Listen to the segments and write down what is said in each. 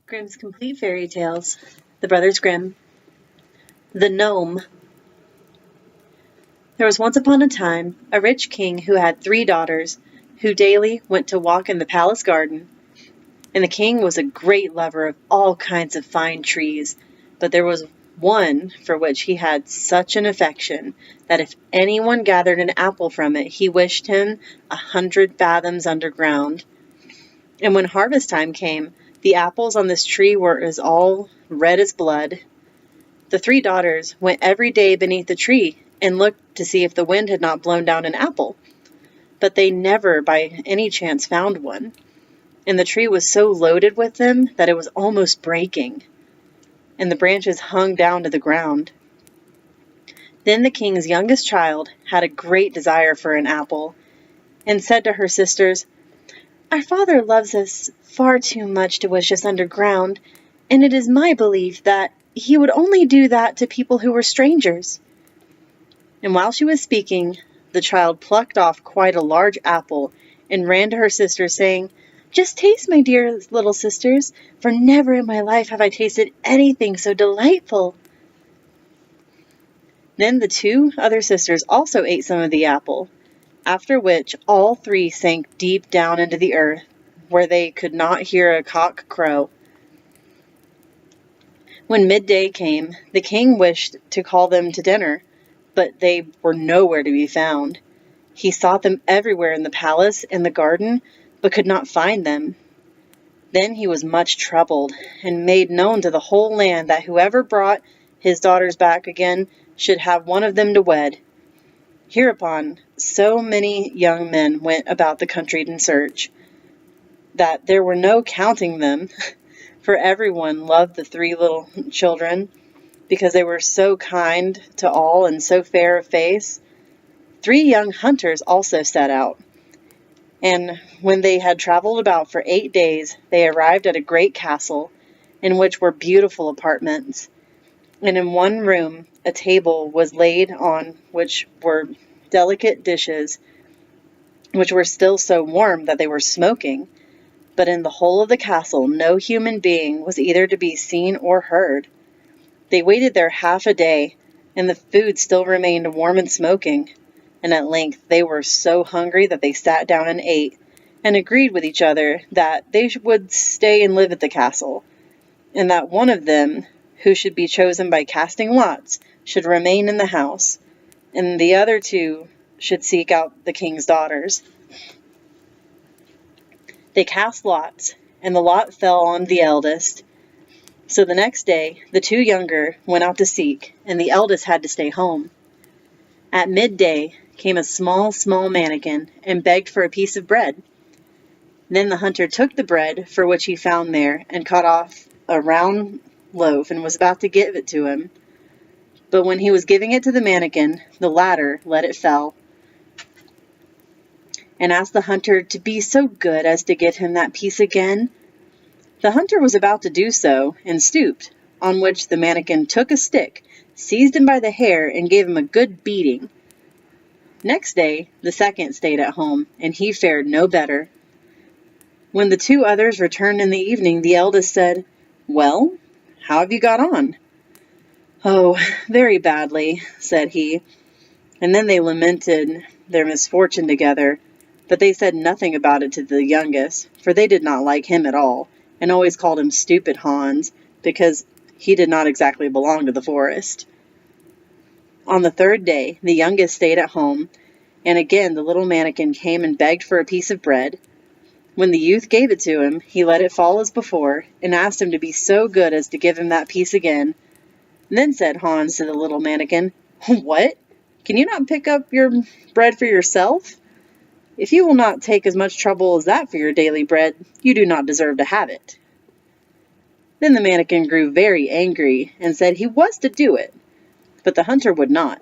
Grimm's Complete Fairy Tales, The Brothers Grimm, The Gnome. There was once upon a time a rich king who had 3 daughters, who daily went to walk in the palace garden. And the king was a great lover of all kinds of fine trees, but there was one for which he had such an affection that if anyone gathered an apple from it, he wished him 100 fathoms underground. And when harvest time came, the apples on this tree were as all red as blood. The 3 daughters went every day beneath the tree and looked to see if the wind had not blown down an apple, but they never by any chance found one, and the tree was so loaded with them that it was almost breaking, and the branches hung down to the ground. Then the king's youngest child had a great desire for an apple, and said to her sisters, "Our father loves us far too much to wish us underground, and it is my belief that he would only do that to people who were strangers." And while she was speaking, the child plucked off quite a large apple and ran to her sisters, saying, "Just taste, my dear little sisters, for never in my life have I tasted anything so delightful." Then the 2 other sisters also ate some of the apple, after which all 3 sank deep down into the earth, where they could not hear a cock crow. When midday came, the king wished to call them to dinner, but they were nowhere to be found. He sought them everywhere in the palace and the garden, but could not find them. Then he was much troubled, and made known to the whole land that whoever brought his daughters back again should have one of them to wed. Hereupon so many young men went about the country in search, that there were no counting them, for everyone loved the 3 little children, because they were so kind to all and so fair of face. 3 young hunters also set out, and when they had traveled about for 8 days, they arrived at a great castle, in which were beautiful apartments. And in one room a table was laid on which were delicate dishes, which were still so warm that they were smoking. But in the whole of the castle no human being was either to be seen or heard. They waited there half a day, and the food still remained warm and smoking. And at length they were so hungry that they sat down and ate, and agreed with each other that they would stay and live at the castle, and that one of them, who should be chosen by casting lots, should remain in the house, and the other 2 should seek out the king's daughters. They cast lots, and the lot fell on the eldest. So the next day the 2 younger went out to seek, and the eldest had to stay home. At midday came a small mannikin, and begged for a piece of bread. Then the hunter took the bread, for which he found there, and cut off a round loaf, and was about to give it to him. But when he was giving it to the mannikin, the latter let it fall, and asked the hunter to be so good as to give him that piece again. The hunter was about to do so, and stooped, on which the mannikin took a stick, seized him by the hair, and gave him a good beating. Next day the second stayed at home, and he fared no better. When the 2 others returned in the evening, the eldest said, "Well, how have you got on?" "Oh, very badly," said he. And then they lamented their misfortune together, but they said nothing about it to the youngest, for they did not like him at all, and always called him Stupid Hans, because he did not exactly belong to the forest. On the 3rd day the youngest stayed at home, and again the little mannikin came and begged for a piece of bread. When the youth gave it to him, he let it fall as before, and asked him to be so good as to give him that piece again. Then said Hans to the little mannikin, "What? Can you not pick up your bread for yourself? If you will not take as much trouble as that for your daily bread, you do not deserve to have it." Then the mannikin grew very angry, and said he was to do it, but the hunter would not,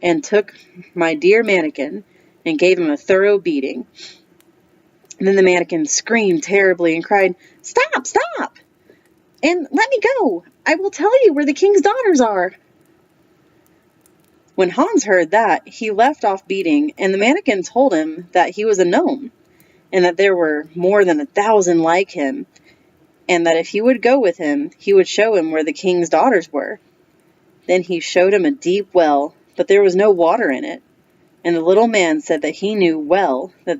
and took my dear mannikin, and gave him a thorough beating. And then the mannikin screamed terribly, and cried, "Stop, stop! And let me go! I will tell you where the king's daughters are." When Hans heard that, he left off beating, and the mannikin told him that he was a gnome, and that there were more than 1,000 like him, and that if he would go with him, he would show him where the king's daughters were. Then he showed him a deep well, but there was no water in it. And the little man said that he knew well that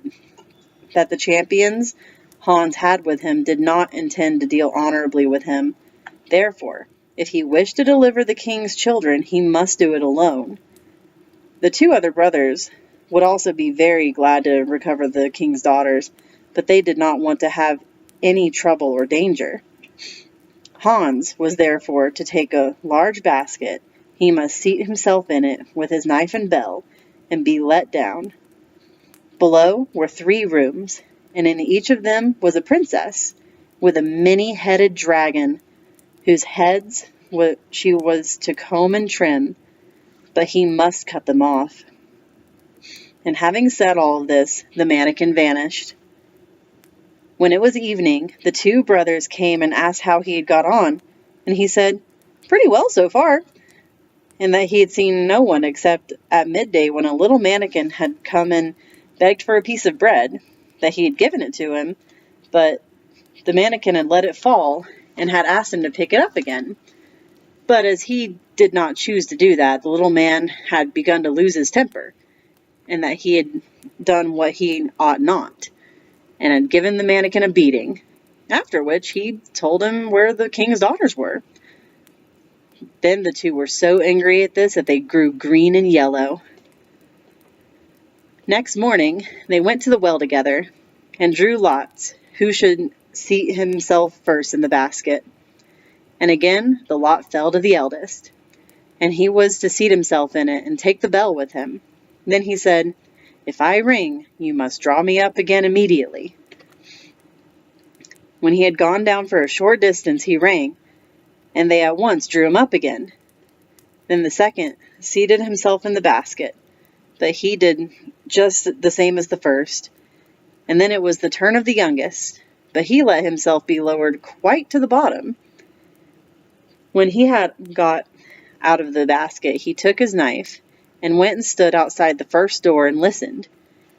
the champions Hans had with him did not intend to deal honorably with him. Therefore, if he wished to deliver the king's children, he must do it alone. The two other brothers would also be very glad to recover the king's daughters, but they did not want to have any trouble or danger. Hans was therefore to take a large basket. He must seat himself in it with his knife and bell, and be let down. Below were 3 rooms, and in each of them was a princess, with a many-headed dragon, whose heads she was to comb and trim, but he must cut them off. And having said all of this, the mannequin vanished. When it was evening, the 2 brothers came and asked how he had got on, and he said, "Pretty well so far," and that he had seen no one except at midday when a little mannequin had come and begged for a piece of bread, that he had given it to him, but the mannequin had let it fall and had asked him to pick it up again. But as he did not choose to do that, the little man had begun to lose his temper, and that he had done what he ought not, and had given the mannequin a beating, after which he told him where the king's daughters were. Then the 2 were so angry at this that they grew green and yellow. Next morning they went to the well together, and drew lots who should seat himself first in the basket. And again the lot fell to the eldest, and he was to seat himself in it and take the bell with him. Then he said, "If I ring, you must draw me up again immediately." When he had gone down for a short distance, he rang, and they at once drew him up again. Then the second seated himself in the basket, but he did just the same as the first. And then it was the turn of the youngest, but he let himself be lowered quite to the bottom. When he had got out of the basket, he took his knife, and went and stood outside the first door and listened,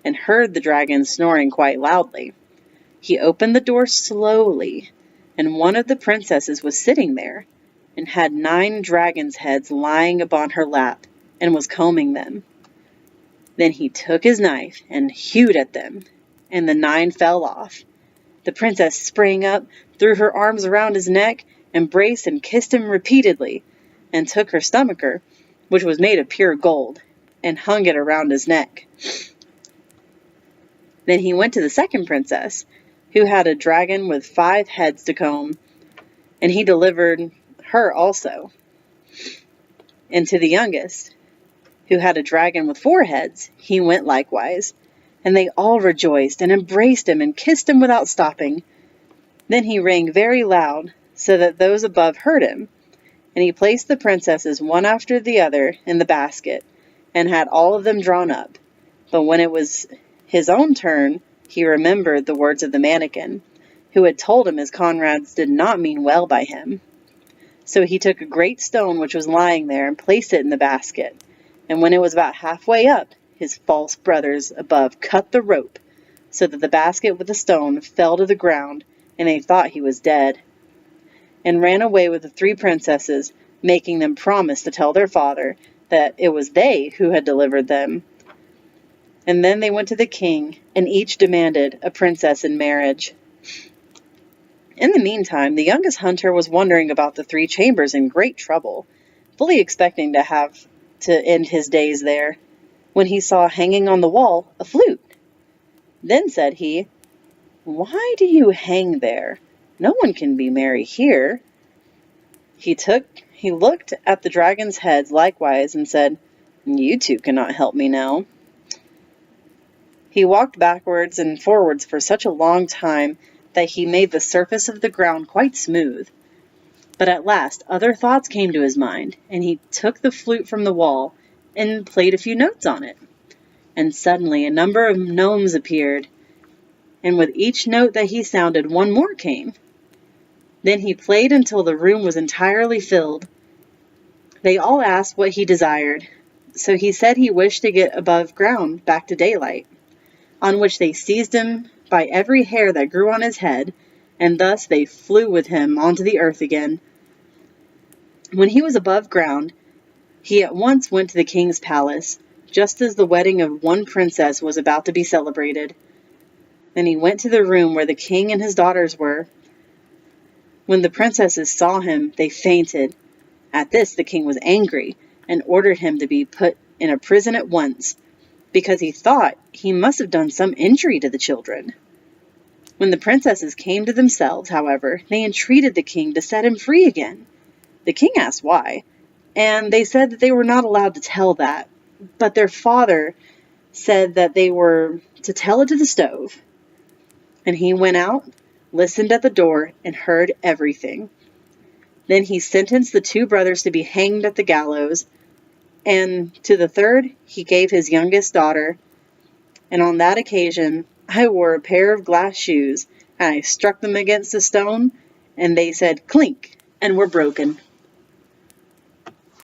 and heard the dragon snoring quite loudly. He opened the door slowly, and one of the princesses was sitting there, and had 9 dragons' heads lying upon her lap, and was combing them. Then he took his knife and hewed at them, and the 9 fell off. The princess sprang up, threw her arms around his neck, embraced and kissed him repeatedly, and took her stomacher, which was made of pure gold, and hung it around his neck. Then he went to the second princess, who had a dragon with 5 heads to comb, and he delivered her also. And to the youngest, who had a dragon with 4 heads, he went likewise, and they all rejoiced, and embraced him, and kissed him without stopping. Then he rang very loud, so that those above heard him, and he placed the princesses one after the other in the basket, and had all of them drawn up. But when it was his own turn, he remembered the words of the mannequin, who had told him his comrades did not mean well by him. So he took a great stone which was lying there, and placed it in the basket. And when it was about halfway up, his false brothers above cut the rope, so that the basket with the stone fell to the ground, and they thought he was dead, and ran away with the 3 princesses, making them promise to tell their father that it was they who had delivered them. And then they went to the king, and each demanded a princess in marriage. In the meantime, the youngest hunter was wandering about the 3 chambers in great trouble, fully expecting to have to end his days there, when he saw hanging on the wall a flute. Then said he, "Why do you hang there? No one can be merry here." He looked at the dragon's heads likewise, and said, "You 2 cannot help me now." He walked backwards and forwards for such a long time that he made the surface of the ground quite smooth. But at last other thoughts came to his mind, and he took the flute from the wall and played a few notes on it. And suddenly a number of gnomes appeared, and with each note that he sounded, one more came. Then he played until the room was entirely filled. They all asked what he desired, so he said he wished to get above ground back to daylight, on which they seized him by every hair that grew on his head, and thus they flew with him onto the earth again. When he was above ground, he at once went to the king's palace, just as the wedding of one princess was about to be celebrated. Then he went to the room where the king and his daughters were. When the princesses saw him, they fainted. At this the king was angry, and ordered him to be put in a prison at once, because he thought he must have done some injury to the children. When the princesses came to themselves, however, they entreated the king to set him free again. The king asked why, and they said that they were not allowed to tell that, but their father said that they were to tell it to the stove. And he went out, listened at the door, and heard everything. Then he sentenced the 2 brothers to be hanged at the gallows, and to the third he gave his youngest daughter. And on that occasion I wore a pair of glass shoes, and I struck them against a stone, and they said clink, and were broken.